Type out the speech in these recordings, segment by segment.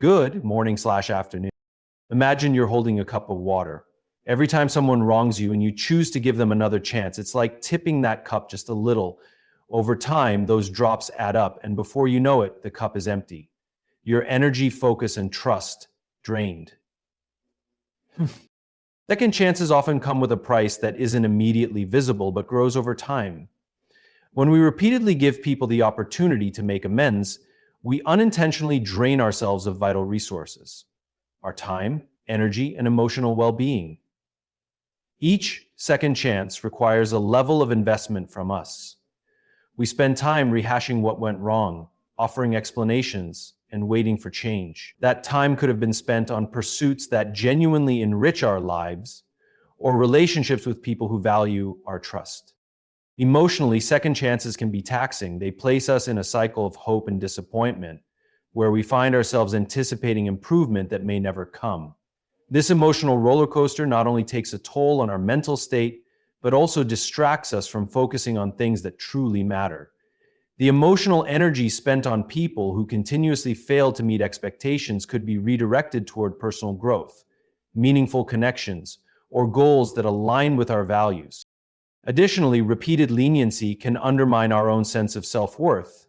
Good morning/afternoon. Imagine you're holding a cup of water. Every time someone wrongs you and you choose to give them another chance, it's like tipping that cup just a little. Over time, those drops add up, and before you know it, the cup is empty. Your energy, focus, and trust drained. Second chances often come with a price that isn't immediately visible but grows over time. When we repeatedly give people the opportunity to make amends, we unintentionally drain ourselves of vital resources, our time, energy, and emotional well-being. Each second chance requires a level of investment from us. We spend time rehashing what went wrong, offering explanations, and waiting for change. That time could have been spent on pursuits that genuinely enrich our lives or relationships with people who value our trust. Emotionally, second chances can be taxing. They place us in a cycle of hope and disappointment, where we find ourselves anticipating improvement that may never come. This emotional roller coaster not only takes a toll on our mental state, but also distracts us from focusing on things that truly matter. The emotional energy spent on people who continuously fail to meet expectations could be redirected toward personal growth, meaningful connections, or goals that align with our values. Additionally, repeated leniency can undermine our own sense of self-worth.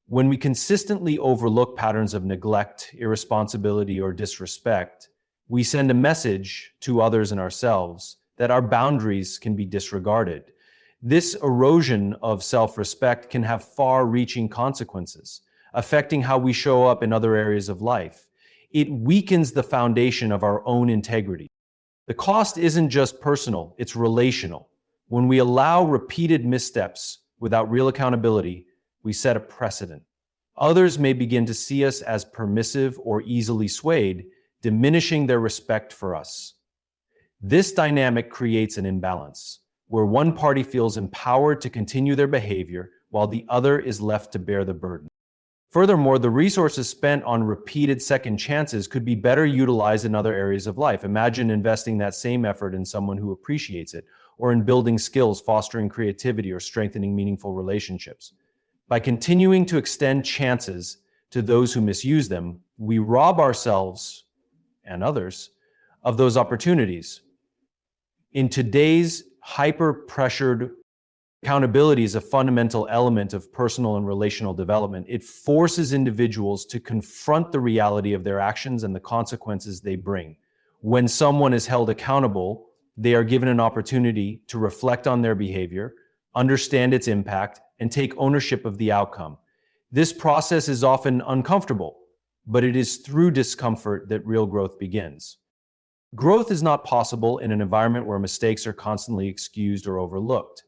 When we consistently overlook patterns of neglect, irresponsibility, or disrespect, we send a message to others and ourselves that our boundaries can be disregarded. This erosion of self-respect can have far-reaching consequences, affecting how we show up in other areas of life. It weakens the foundation of our own integrity. The cost isn't just personal, it's relational. When we allow repeated missteps without real accountability, we set a precedent. Others may begin to see us as permissive or easily swayed, diminishing their respect for us. This dynamic creates an imbalance, where one party feels empowered to continue their behavior while the other is left to bear the burden. Furthermore, the resources spent on repeated second chances could be better utilized in other areas of life. Imagine investing that same effort in someone who appreciates it, or in building skills, fostering creativity, or strengthening meaningful relationships. By continuing to extend chances to those who misuse them, we rob ourselves and others of those opportunities. In today's hyper-pressured, accountability is a fundamental element of personal and relational development. It forces individuals to confront the reality of their actions and the consequences they bring. When someone is held accountable, they are given an opportunity to reflect on their behavior, understand its impact, and take ownership of the outcome. This process is often uncomfortable, but it is through discomfort that real growth begins. Growth is not possible in an environment where mistakes are constantly excused or overlooked.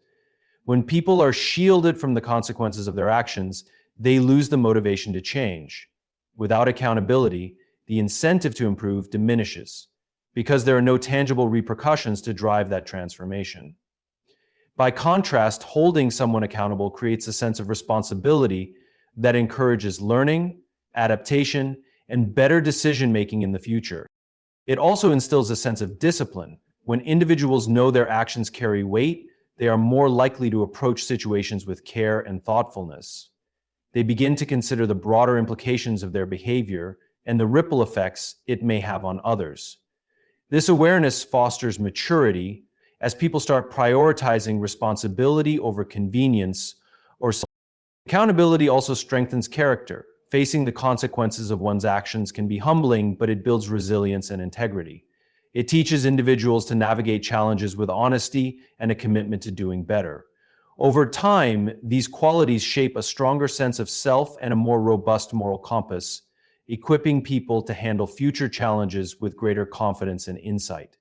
When people are shielded from the consequences of their actions, they lose the motivation to change. Without accountability, the incentive to improve diminishes, because there are no tangible repercussions to drive that transformation. By contrast, holding someone accountable creates a sense of responsibility that encourages learning, adaptation, and better decision-making in the future. It also instills a sense of discipline. When individuals know their actions carry weight, they are more likely to approach situations with care and thoughtfulness. They begin to consider the broader implications of their behavior and the ripple effects it may have on others. This awareness fosters maturity as people start prioritizing responsibility over convenience or accountability. Also strengthens character. Facing the consequences of one's actions can be humbling, but it builds resilience and integrity. It teaches individuals to navigate challenges with honesty and a commitment to doing better. Over time, these qualities shape a stronger sense of self and a more robust moral compass, equipping people to handle future challenges with greater confidence and insight.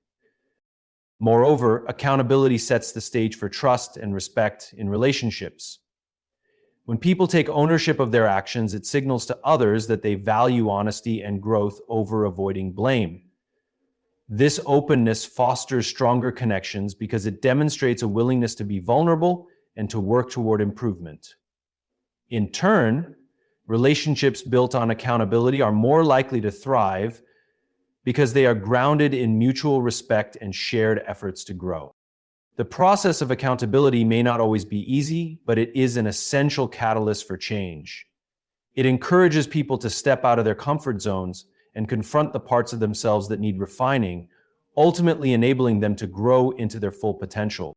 Moreover, accountability sets the stage for trust and respect in relationships. When people take ownership of their actions, it signals to others that they value honesty and growth over avoiding blame. This openness fosters stronger connections because it demonstrates a willingness to be vulnerable and to work toward improvement. In turn, relationships built on accountability are more likely to thrive because they are grounded in mutual respect and shared efforts to grow. The process of accountability may not always be easy, but it is an essential catalyst for change. It encourages people to step out of their comfort zones and confront the parts of themselves that need refining, ultimately enabling them to grow into their full potential.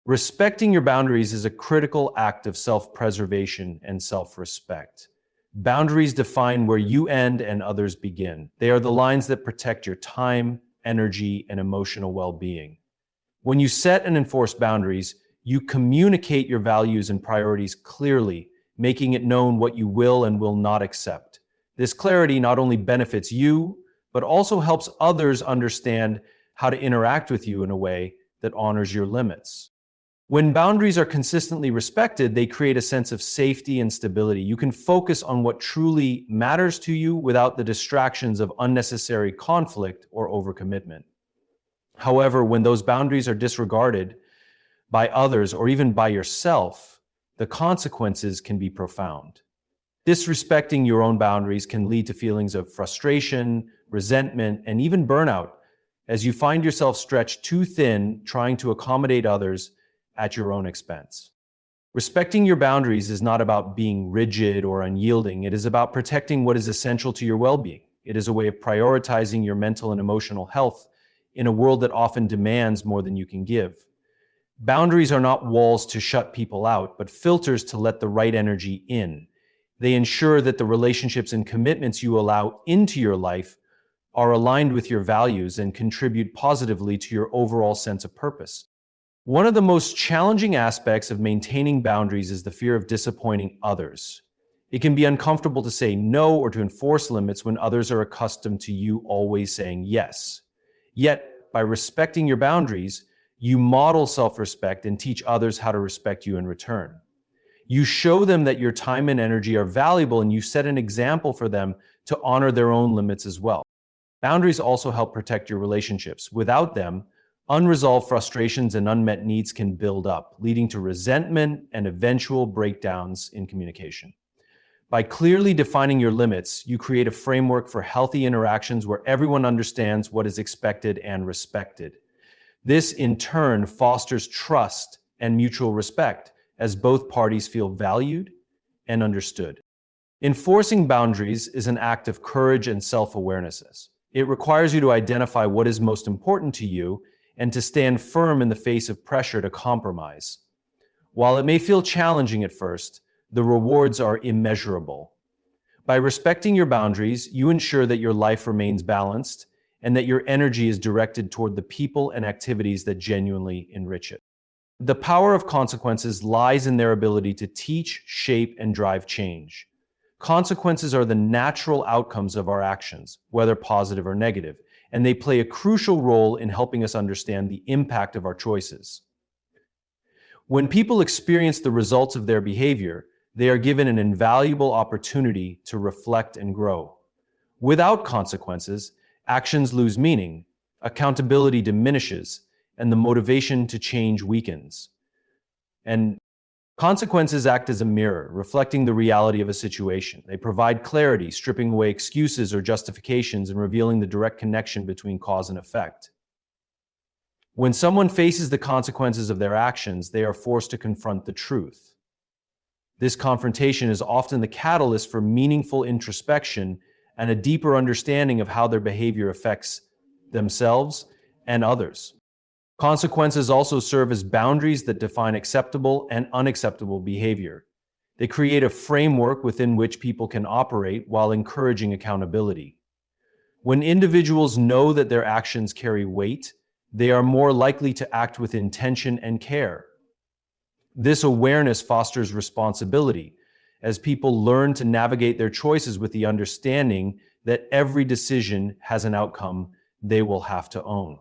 Respecting your boundaries is a critical act of self-preservation and self-respect. Boundaries define where you end and others begin. They are the lines that protect your time, energy, and emotional well-being. When you set and enforce boundaries, you communicate your values and priorities clearly, making it known what you will and will not accept. This clarity not only benefits you, but also helps others understand how to interact with you in a way that honors your limits. When boundaries are consistently respected, they create a sense of safety and stability. You can focus on what truly matters to you without the distractions of unnecessary conflict or overcommitment. However, when those boundaries are disregarded by others or even by yourself, the consequences can be profound. Disrespecting your own boundaries can lead to feelings of frustration, resentment, and even burnout as you find yourself stretched too thin trying to accommodate others at your own expense. Respecting your boundaries is not about being rigid or unyielding. It is about protecting what is essential to your well-being. It is a way of prioritizing your mental and emotional health in a world that often demands more than you can give. Boundaries are not walls to shut people out, but filters to let the right energy in. They ensure that the relationships and commitments you allow into your life are aligned with your values and contribute positively to your overall sense of purpose. One of the most challenging aspects of maintaining boundaries is the fear of disappointing others. It can be uncomfortable to say no or to enforce limits when others are accustomed to you always saying yes. Yet, by respecting your boundaries, you model self-respect and teach others how to respect you in return. You show them that your time and energy are valuable, and you set an example for them to honor their own limits as well. Boundaries also help protect your relationships. Without them, unresolved frustrations and unmet needs can build up, leading to resentment and eventual breakdowns in communication. By clearly defining your limits, you create a framework for healthy interactions where everyone understands what is expected and respected. This, in turn, fosters trust and mutual respect as both parties feel valued and understood. Enforcing boundaries is an act of courage and self-awareness. It requires you to identify what is most important to you and to stand firm in the face of pressure to compromise. While it may feel challenging at first, the rewards are immeasurable. By respecting your boundaries, you ensure that your life remains balanced and that your energy is directed toward the people and activities that genuinely enrich it. The power of consequences lies in their ability to teach, shape, and drive change. Consequences are the natural outcomes of our actions, whether positive or negative, and they play a crucial role in helping us understand the impact of our choices. When people experience the results of their behavior, they are given an invaluable opportunity to reflect and grow. Without consequences, actions lose meaning, accountability diminishes, and the motivation to change weakens. And consequences act as a mirror, reflecting the reality of a situation. They provide clarity, stripping away excuses or justifications and revealing the direct connection between cause and effect. When someone faces the consequences of their actions, they are forced to confront the truth. This confrontation is often the catalyst for meaningful introspection and a deeper understanding of how their behavior affects themselves and others. Consequences also serve as boundaries that define acceptable and unacceptable behavior. They create a framework within which people can operate while encouraging accountability. When individuals know that their actions carry weight, they are more likely to act with intention and care. This awareness fosters responsibility, as people learn to navigate their choices with the understanding that every decision has an outcome they will have to own.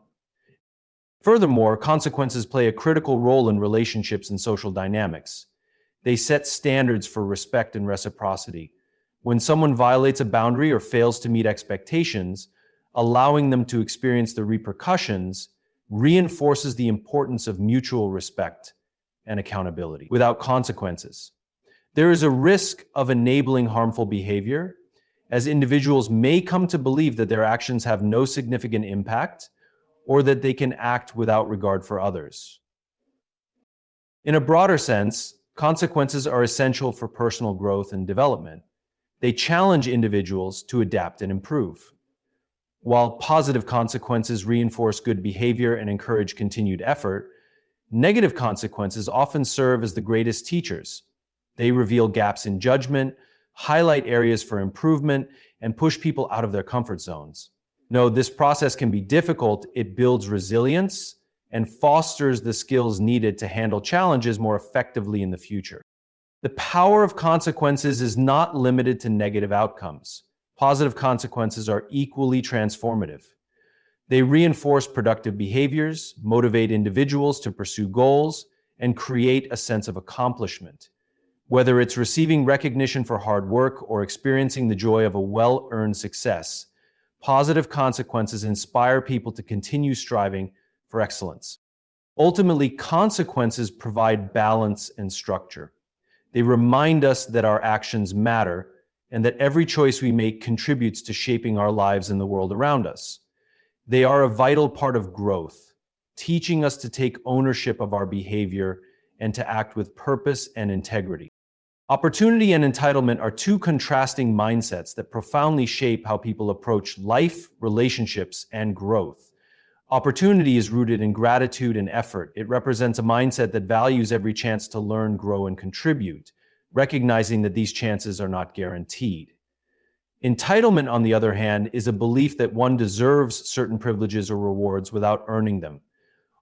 Furthermore, consequences play a critical role in relationships and social dynamics. They set standards for respect and reciprocity. When someone violates a boundary or fails to meet expectations, allowing them to experience the repercussions reinforces the importance of mutual respect and accountability. Without consequences, there is a risk of enabling harmful behavior, as individuals may come to believe that their actions have no significant impact or that they can act without regard for others. In a broader sense, consequences are essential for personal growth and development. They challenge individuals to adapt and improve. While positive consequences reinforce good behavior and encourage continued effort, negative consequences often serve as the greatest teachers. They reveal gaps in judgment, highlight areas for improvement, and push people out of their comfort zones. No, this process can be difficult. It builds resilience and fosters the skills needed to handle challenges more effectively in the future. The power of consequences is not limited to negative outcomes. Positive consequences are equally transformative. They reinforce productive behaviors, motivate individuals to pursue goals, and create a sense of accomplishment. Whether it's receiving recognition for hard work or experiencing the joy of a well-earned success, positive consequences inspire people to continue striving for excellence. Ultimately, consequences provide balance and structure. They remind us that our actions matter and that every choice we make contributes to shaping our lives and the world around us. They are a vital part of growth, teaching us to take ownership of our behavior and to act with purpose and integrity. Opportunity and entitlement are two contrasting mindsets that profoundly shape how people approach life, relationships, and growth. Opportunity is rooted in gratitude and effort. It represents a mindset that values every chance to learn, grow, and contribute, recognizing that these chances are not guaranteed. Entitlement, on the other hand, is a belief that one deserves certain privileges or rewards without earning them,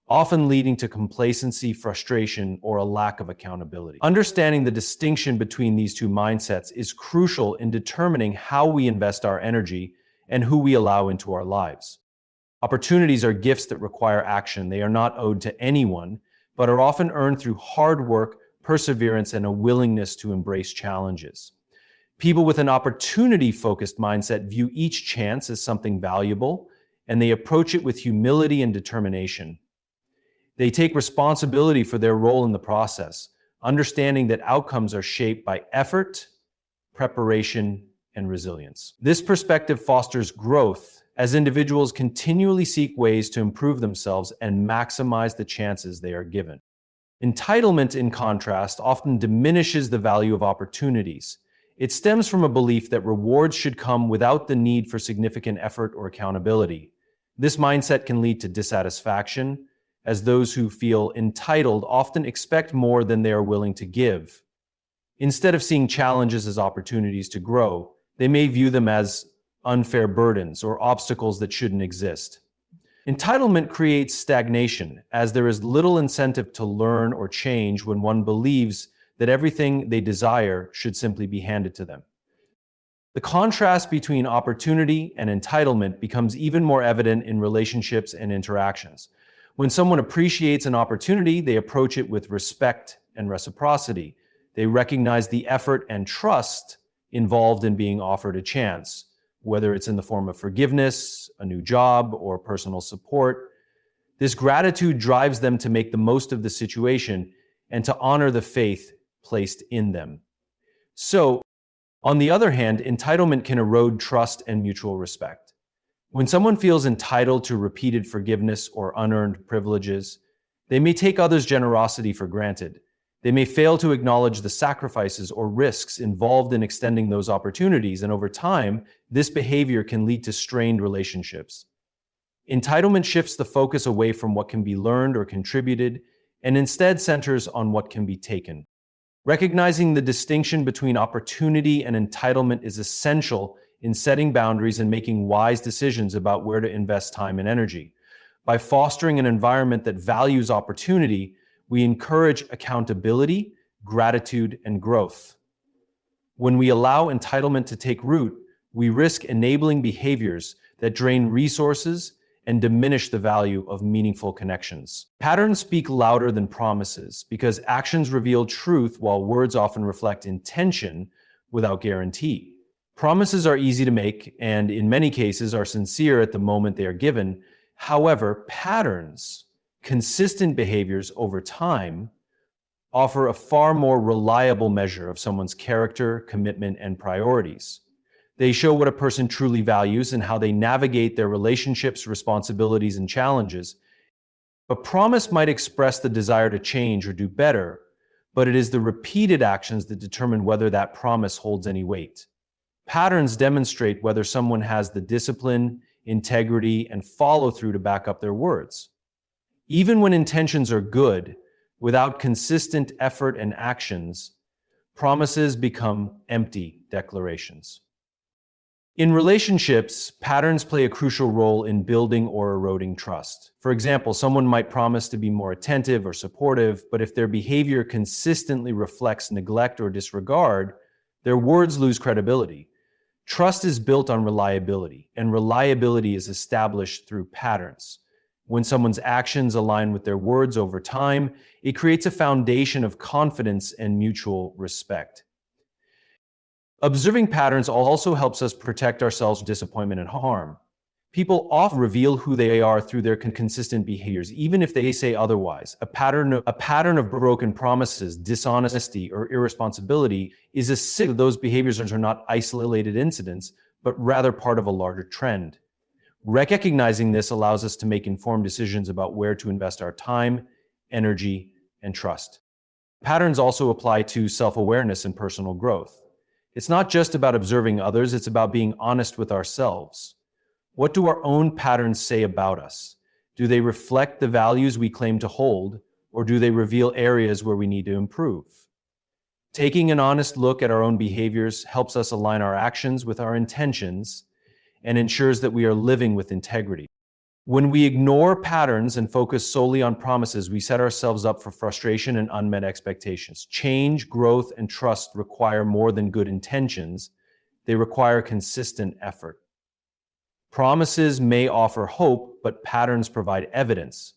often leading to complacency, frustration, or a lack of accountability. Understanding the distinction between these two mindsets is crucial in determining how we invest our energy and who we allow into our lives. Opportunities are gifts that require action. They are not owed to anyone, but are often earned through hard work, perseverance, and a willingness to embrace challenges. People with an opportunity-focused mindset view each chance as something valuable, and they approach it with humility and determination. They take responsibility for their role in the process, understanding that outcomes are shaped by effort, preparation, and resilience. This perspective fosters growth as individuals continually seek ways to improve themselves and maximize the chances they are given. Entitlement, in contrast, often diminishes the value of opportunities. It stems from a belief that rewards should come without the need for significant effort or accountability. This mindset can lead to dissatisfaction, as those who feel entitled often expect more than they are willing to give. Instead of seeing challenges as opportunities to grow, they may view them as unfair burdens or obstacles that shouldn't exist. Entitlement creates stagnation, as there is little incentive to learn or change when one believes that everything they desire should simply be handed to them. The contrast between opportunity and entitlement becomes even more evident in relationships and interactions. When someone appreciates an opportunity, they approach it with respect and reciprocity. They recognize the effort and trust involved in being offered a chance, whether it's in the form of forgiveness, a new job, or personal support. This gratitude drives them to make the most of the situation and to honor the faith placed in them. So, on the other hand, entitlement can erode trust and mutual respect. When someone feels entitled to repeated forgiveness or unearned privileges, they may take others' generosity for granted. They may fail to acknowledge the sacrifices or risks involved in extending those opportunities, and over time, this behavior can lead to strained relationships. Entitlement shifts the focus away from what can be learned or contributed, and instead centers on what can be taken. Recognizing the distinction between opportunity and entitlement is essential in setting boundaries and making wise decisions about where to invest time and energy. By fostering an environment that values opportunity, we encourage accountability, gratitude, and growth. When we allow entitlement to take root, we risk enabling behaviors that drain resources and diminish the value of meaningful connections. Patterns speak louder than promises because actions reveal truth while words often reflect intention without guarantee. Promises are easy to make and, in many cases, are sincere at the moment they are given. However, patterns, consistent behaviors over time, offer a far more reliable measure of someone's character, commitment, and priorities. They show what a person truly values and how they navigate their relationships, responsibilities, and challenges. A promise might express the desire to change or do better, but it is the repeated actions that determine whether that promise holds any weight. Patterns demonstrate whether someone has the discipline, integrity, and follow through to back up their words. Even when intentions are good, without consistent effort and actions, promises become empty declarations. In relationships, patterns play a crucial role in building or eroding trust. For example, someone might promise to be more attentive or supportive, but if their behavior consistently reflects neglect or disregard, their words lose credibility. Trust is built on reliability, and reliability is established through patterns. When someone's actions align with their words over time, it creates a foundation of confidence and mutual respect. Observing patterns also helps us protect ourselves from disappointment and harm. People often reveal who they are through their consistent behaviors, even if they say otherwise. A pattern of broken promises, dishonesty, or irresponsibility is a signal that those behaviors are not isolated incidents, but rather part of a larger trend. Recognizing this allows us to make informed decisions about where to invest our time, energy, and trust. Patterns also apply to self-awareness and personal growth. It's not just about observing others, it's about being honest with ourselves. What do our own patterns say about us? Do they reflect the values we claim to hold, or do they reveal areas where we need to improve? Taking an honest look at our own behaviors helps us align our actions with our intentions and ensures that we are living with integrity. When we ignore patterns and focus solely on promises, we set ourselves up for frustration and unmet expectations. Change, growth, and trust require more than good intentions. They require consistent effort. Promises may offer hope, but patterns provide evidence.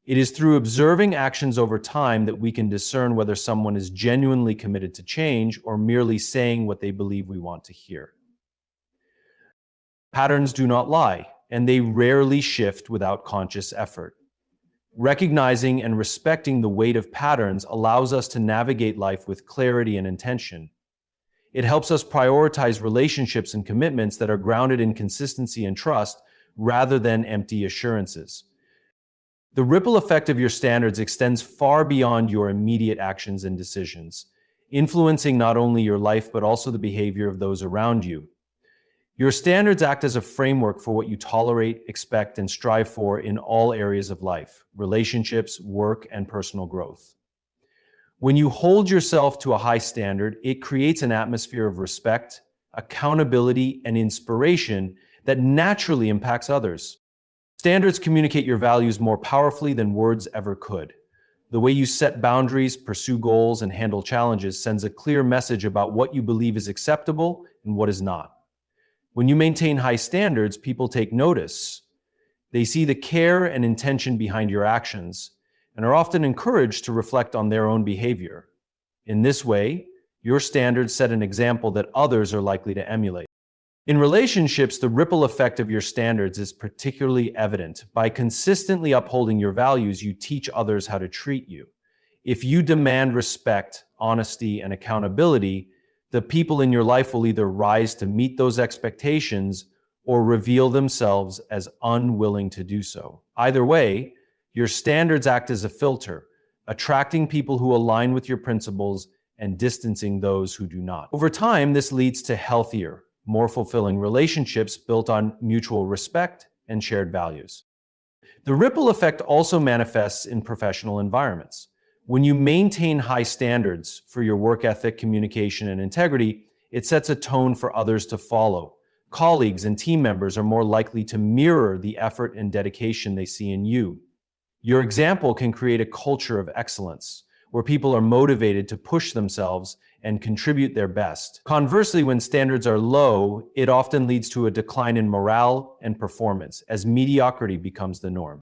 It is through observing actions over time that we can discern whether someone is genuinely committed to change or merely saying what they believe we want to hear. Patterns do not lie, and they rarely shift without conscious effort. Recognizing and respecting the weight of patterns allows us to navigate life with clarity and intention. It helps us prioritize relationships and commitments that are grounded in consistency and trust rather than empty assurances. The ripple effect of your standards extends far beyond your immediate actions and decisions, influencing not only your life but also the behavior of those around you. Your standards act as a framework for what you tolerate, expect, and strive for in all areas of life: relationships, work, and personal growth. When you hold yourself to a high standard, it creates an atmosphere of respect, accountability, and inspiration that naturally impacts others. Standards communicate your values more powerfully than words ever could. The way you set boundaries, pursue goals, and handle challenges sends a clear message about what you believe is acceptable and what is not. When you maintain high standards, people take notice. They see the care and intention behind your actions and are often encouraged to reflect on their own behavior. In this way, your standards set an example that others are likely to emulate. In relationships, the ripple effect of your standards is particularly evident. By consistently upholding your values, you teach others how to treat you. If you demand respect, honesty, and accountability, the people in your life will either rise to meet those expectations or reveal themselves as unwilling to do so. Either way, your standards act as a filter, attracting people who align with your principles and distancing those who do not. Over time, this leads to healthier, more fulfilling relationships built on mutual respect and shared values. The ripple effect also manifests in professional environments. When you maintain high standards for your work ethic, communication, and integrity, it sets a tone for others to follow. Colleagues and team members are more likely to mirror the effort and dedication they see in you. Your example can create a culture of excellence, where people are motivated to push themselves and contribute their best. Conversely, when standards are low, it often leads to a decline in morale and performance, as mediocrity becomes the norm.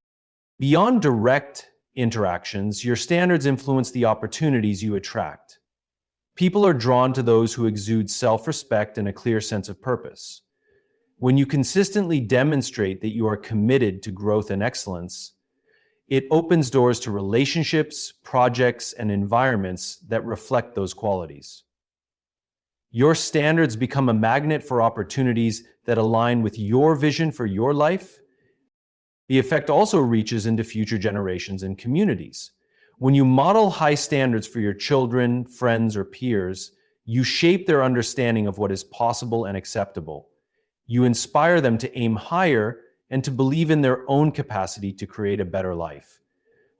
Beyond direct interactions, your standards influence the opportunities you attract. People are drawn to those who exude self-respect and a clear sense of purpose. When you consistently demonstrate that you are committed to growth and excellence, it opens doors to relationships, projects, and environments that reflect those qualities. Your standards become a magnet for opportunities that align with your vision for your life. The effect also reaches into future generations and communities. When you model high standards for your children, friends, or peers, you shape their understanding of what is possible and acceptable. You inspire them to aim higher and to believe in their own capacity to create a better life.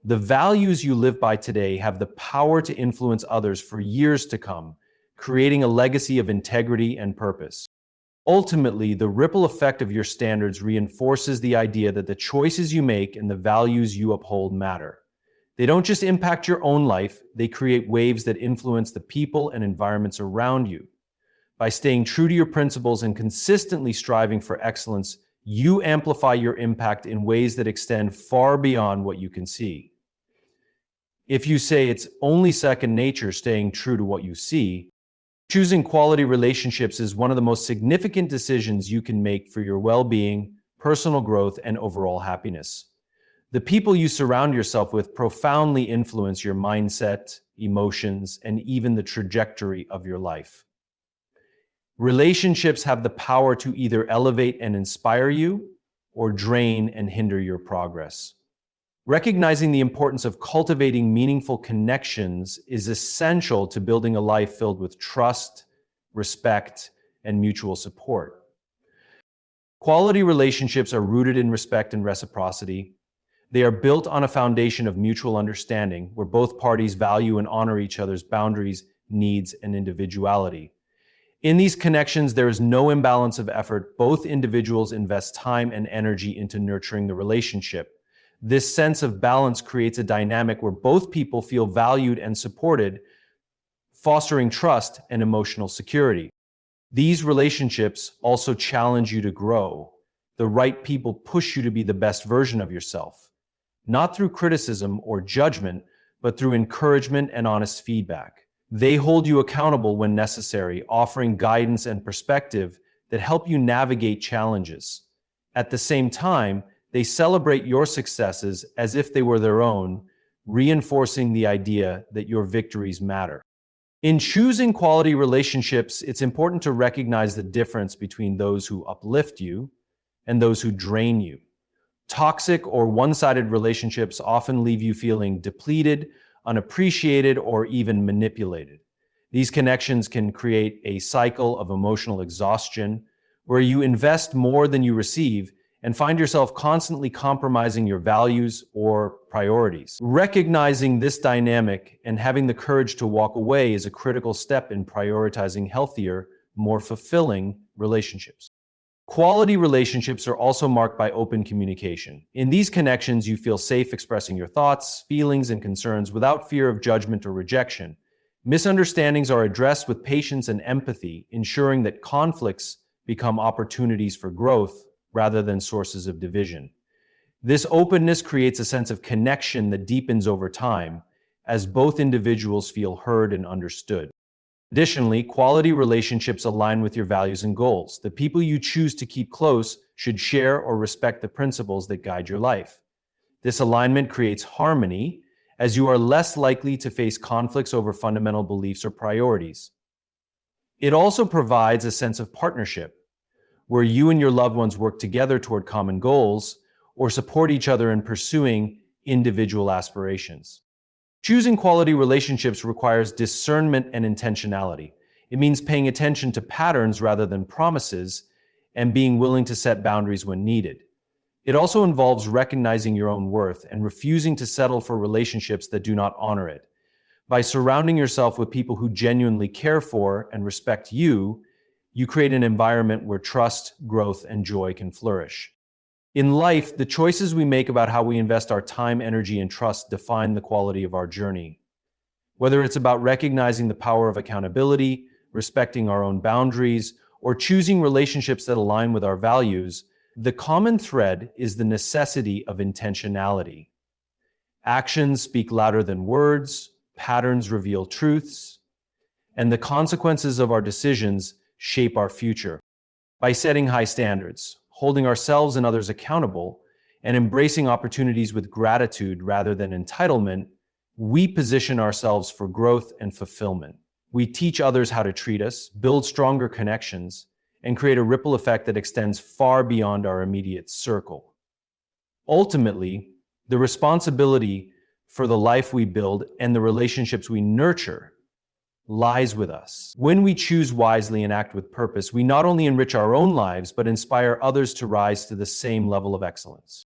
The values you live by today have the power to influence others for years to come, creating a legacy of integrity and purpose. Ultimately, the ripple effect of your standards reinforces the idea that the choices you make and the values you uphold matter. They don't just impact your own life, they create waves that influence the people and environments around you. By staying true to your principles and consistently striving for excellence, you amplify your impact in ways that extend far beyond what you can see. If you say it's only second nature staying true to what you see, choosing quality relationships is one of the most significant decisions you can make for your well-being, personal growth, and overall happiness. The people you surround yourself with profoundly influence your mindset, emotions, and even the trajectory of your life. Relationships have the power to either elevate and inspire you or drain and hinder your progress. Recognizing the importance of cultivating meaningful connections is essential to building a life filled with trust, respect, and mutual support. Quality relationships are rooted in respect and reciprocity. They are built on a foundation of mutual understanding where both parties value and honor each other's boundaries, needs, and individuality. In these connections, there is no imbalance of effort. Both individuals invest time and energy into nurturing the relationship. This sense of balance creates a dynamic where both people feel valued and supported, fostering trust and emotional security. These relationships also challenge you to grow. The right people push you to be the best version of yourself, not through criticism or judgment, but through encouragement and honest feedback. They hold you accountable when necessary, offering guidance and perspective that help you navigate challenges. At the same time, they celebrate your successes as if they were their own, reinforcing the idea that your victories matter. In choosing quality relationships, it's important to recognize the difference between those who uplift you and those who drain you. Toxic or one-sided relationships often leave you feeling depleted, unappreciated, or even manipulated. These connections can create a cycle of emotional exhaustion where you invest more than you receive and find yourself constantly compromising your values or priorities. Recognizing this dynamic and having the courage to walk away is a critical step in prioritizing healthier, more fulfilling relationships. Quality relationships are also marked by open communication. In these connections, you feel safe expressing your thoughts, feelings, and concerns without fear of judgment or rejection. Misunderstandings are addressed with patience and empathy, ensuring that conflicts become opportunities for growth rather than sources of division. This openness creates a sense of connection that deepens over time as both individuals feel heard and understood. Additionally, quality relationships align with your values and goals. The people you choose to keep close should share or respect the principles that guide your life. This alignment creates harmony, as you are less likely to face conflicts over fundamental beliefs or priorities. It also provides a sense of partnership, where you and your loved ones work together toward common goals or support each other in pursuing individual aspirations. Choosing quality relationships requires discernment and intentionality. It means paying attention to patterns rather than promises and being willing to set boundaries when needed. It also involves recognizing your own worth and refusing to settle for relationships that do not honor it. By surrounding yourself with people who genuinely care for and respect you, you create an environment where trust, growth, and joy can flourish. In life, the choices we make about how we invest our time, energy, and trust define the quality of our journey. Whether it's about recognizing the power of accountability, respecting our own boundaries, or choosing relationships that align with our values, the common thread is the necessity of intentionality. Actions speak louder than words, patterns reveal truths, and the consequences of our decisions shape our future. By setting high standards, holding ourselves and others accountable, and embracing opportunities with gratitude rather than entitlement, we position ourselves for growth and fulfillment. We teach others how to treat us, build stronger connections, and create a ripple effect that extends far beyond our immediate circle. Ultimately, the responsibility for the life we build and the relationships we nurture lies with us. When we choose wisely and act with purpose, we not only enrich our own lives, but inspire others to rise to the same level of excellence.